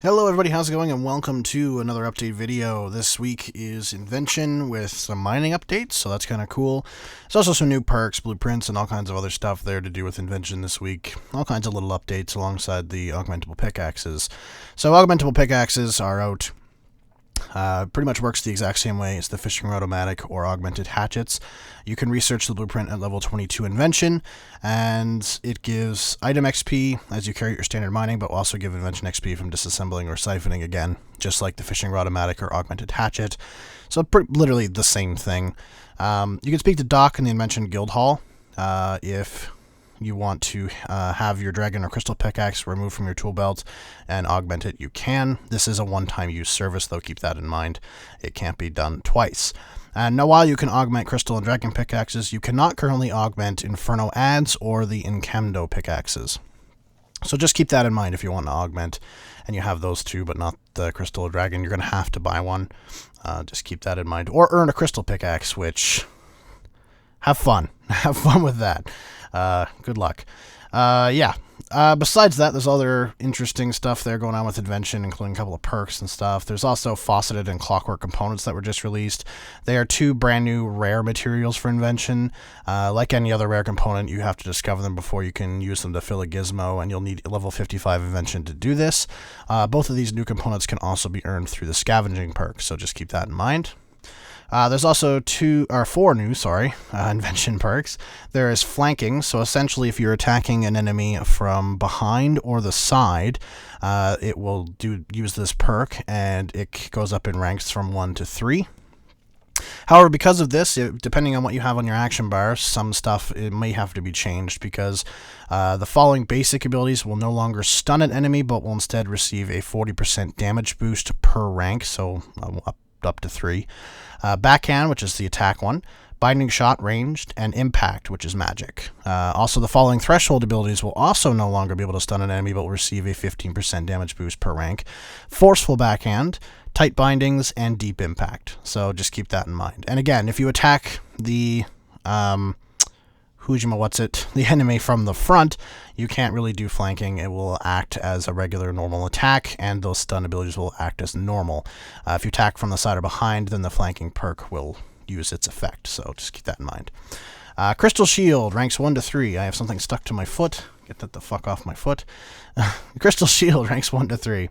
Hello everybody, how's it going, and welcome to another update video. This week is Invention with some mining updates, so that's kind of cool. There's also some new perks, blueprints, and all kinds of other stuff there to do with Invention this week. All kinds of little updates alongside the Augmentable Pickaxes. So Augmentable Pickaxes are out. Pretty much works the exact same way as the fishing rod automatic or augmented hatchets. You can research the blueprint at level 22 Invention, and it gives item XP as you carry your standard mining, but will also give Invention XP from disassembling or siphoning again, just like the fishing rod automatic or augmented hatchet. So literally the same thing. You can speak to Doc in the Invention Guild Hall if you want to have your dragon or crystal pickaxe removed from your tool belt and augment it, you can. This is a one-time use service, though. Keep that in mind. It can't be done twice. And now, while you can augment crystal and dragon pickaxes, you cannot currently augment Inferno Adds or the Incamdo pickaxes. So just keep that in mind if you want to augment and you have those two, but not the crystal or dragon. You're going to have to buy one. Just keep that in mind. Or earn a crystal pickaxe, which... have fun. Have fun with that. Good luck. Besides that, there's other interesting stuff there going on with Invention, including a couple of perks and stuff. There's also faceted and clockwork components that were just released. They are two brand new rare materials for Invention. Like any other rare component, you have to discover them before you can use them to fill a gizmo, and you'll need level 55 Invention to do this. Both of these new components can also be earned through the scavenging perk, so just keep that in mind. There's also four new Invention perks. There is flanking, so essentially if you're attacking an enemy from behind or the side, it will use this perk, and it goes up in ranks from 1 to 3. However, because of this, depending on what you have on your action bar, some stuff it may have to be changed, because the following basic abilities will no longer stun an enemy, but will instead receive a 40% damage boost per rank, so up to 3. Backhand, which is the attack one, Binding Shot, ranged, and Impact, which is magic. Also, the following threshold abilities will also no longer be able to stun an enemy, but will receive a 15% damage boost per rank. Forceful Backhand, Tight Bindings, and Deep Impact. So just keep that in mind. And again, if you attack the the enemy from the front, you can't really do flanking. It will act as a regular normal attack, and those stun abilities will act as normal. If you attack from the side or behind, then the flanking perk will use its effect, so just keep that in mind. Crystal Shield, ranks 1 to 3. I have something stuck to my foot. Get that the fuck off my foot. Crystal Shield, ranks 1 to 3.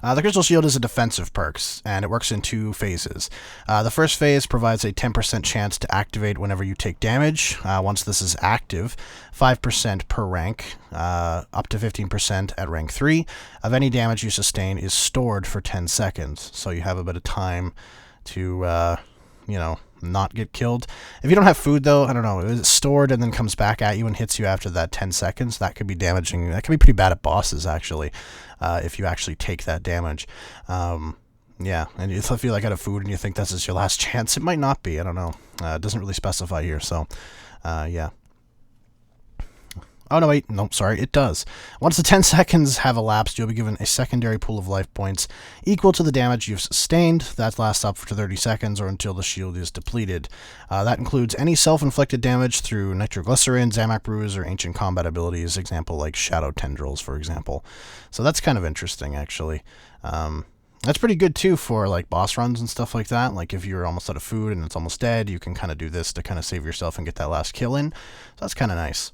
The Crystal Shield is a defensive perk, and it works in 2 phases. The first phase provides a 10% chance to activate whenever you take damage. Once this is active, 5% per rank, up to 15% at rank 3, of any damage you sustain is stored for 10 seconds. So you have a bit of time to, not get killed. If you don't have food, though, I don't know, it's stored and then comes back at you and hits you after that 10 seconds. That could be damaging. That could be pretty bad at bosses, actually, if you actually take that damage. And if you're out of food and you think this is your last chance, it might not be. I don't know. It doesn't really specify here, so, yeah. Oh, no, wait. No, sorry, it does. Once the 10 seconds have elapsed, you'll be given a secondary pool of life points equal to the damage you've sustained. That lasts up to 30 seconds or until the shield is depleted. That includes any self-inflicted damage through nitroglycerin, Zamak brews, or ancient combat abilities, example like Shadow Tendrils, for example. So that's kind of interesting, actually. That's pretty good, too, for, boss runs and stuff like that. Like, if you're almost out of food and it's almost dead, you can kind of do this to kind of save yourself and get that last kill in. So that's kind of nice.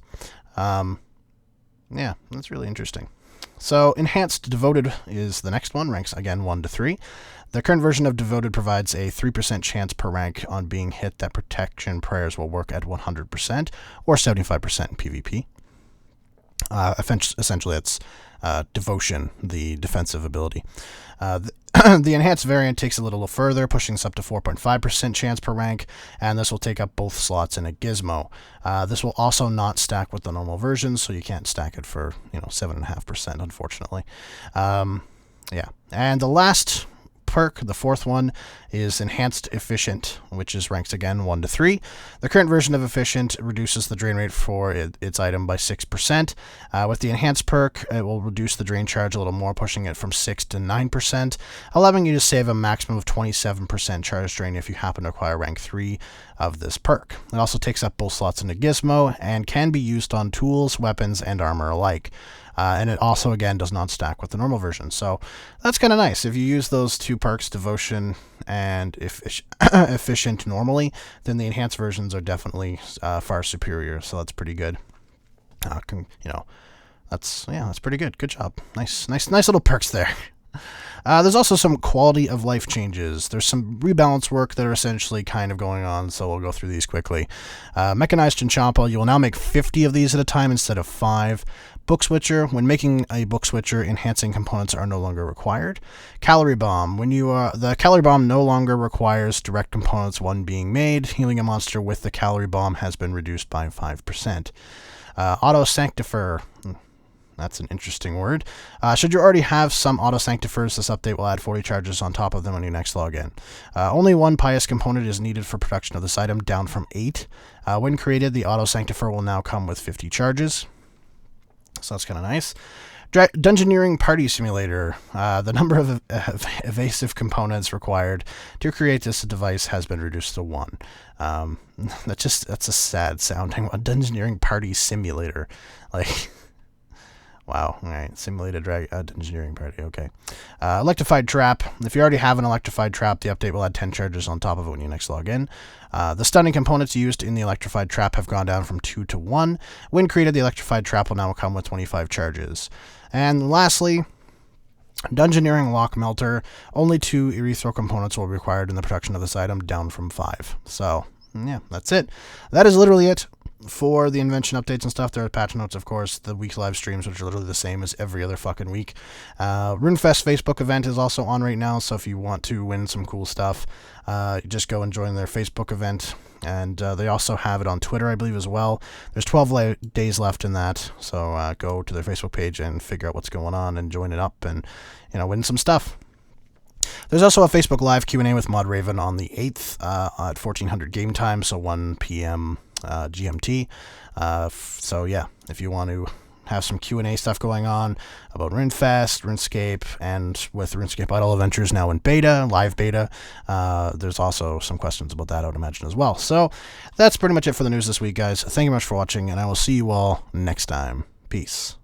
Yeah, that's really interesting. So, Enhanced Devoted is the next one, ranks again 1 to 3. The current version of Devoted provides a 3% chance per rank on being hit that protection prayers will work at 100% or 75% in PvP. Essentially, it's Devotion, the defensive ability. The enhanced variant takes a little further, pushing this up to 4.5% chance per rank, and this will take up both slots in a gizmo. This will also not stack with the normal version, so you can't stack it for 7.5%, unfortunately. Yeah, and the last perk, the fourth one, is Enhanced Efficient, which is ranked again 1 to 3. The current version of Efficient reduces the drain rate for its item by 6%. With the Enhanced perk, it will reduce the drain charge a little more, pushing it from 6 to 9%, allowing you to save a maximum of 27% charge drain if you happen to acquire rank 3 of this perk. It also takes up both slots in a gizmo and can be used on tools, weapons, and armor alike. and it also, again, does not stack with the normal version. So that's kind of nice. If you use those two perks, Devotion and Efficient normally, then the enhanced versions are definitely far superior. So that's pretty good. That's pretty good. Good job. Nice little perks there. There's also some quality of life changes. There's some rebalance work that are essentially kind of going on, so we'll go through these quickly. Mechanized Chinchompa, you will now make 50 of these at a time instead of 5. Book Switcher, when making a Book Switcher, enhancing components are no longer required. Calorie Bomb, the Calorie Bomb no longer requires direct components when being made. Healing a monster with the Calorie Bomb has been reduced by 5%. Auto Sanctifer. That's an interesting word. Should you already have some auto sanctifers, this update will add 40 charges on top of them when you next log in. Only 1 pious component is needed for production of this item, down from 8. When created, the auto sanctifer will now come with 50 charges. So that's kind of nice. Dungeoneering Party Simulator. The number of evasive components required to create this device has been reduced to 1. That's a sad sounding one. Dungeoneering Party Simulator. Wow, alright, simulated engineering party, okay. Electrified Trap. If you already have an Electrified Trap, the update will add 10 charges on top of it when you next log in. The stunning components used in the Electrified Trap have gone down from 2 to 1. When created, the Electrified Trap will now come with 25 charges. And lastly, Dungeoneering Lock Melter. Only 2 erythro components will be required in the production of this item, down from 5. So, yeah, that's it. That is literally it for the Invention updates and stuff. There are patch notes, of course, the week's live streams, which are literally the same as every other fucking week. RuneFest Facebook event is also on right now, so if you want to win some cool stuff, just go and join their Facebook event. And they also have it on Twitter, I believe, as well. There's 12 days left in that, so go to their Facebook page and figure out what's going on and join it up and, win some stuff. There's also a Facebook Live Q&A with Mod Raven on the 8th at 1400 game time, so 1 p.m. GMT. So yeah, if you want to have some Q&A stuff going on about RuneFest, RuneScape, and with RuneScape Idle Adventures now in beta, live beta, there's also some questions about that, I would imagine, as well. So that's pretty much it for the news this week, guys. Thank you much for watching, and I will see you all next time. Peace.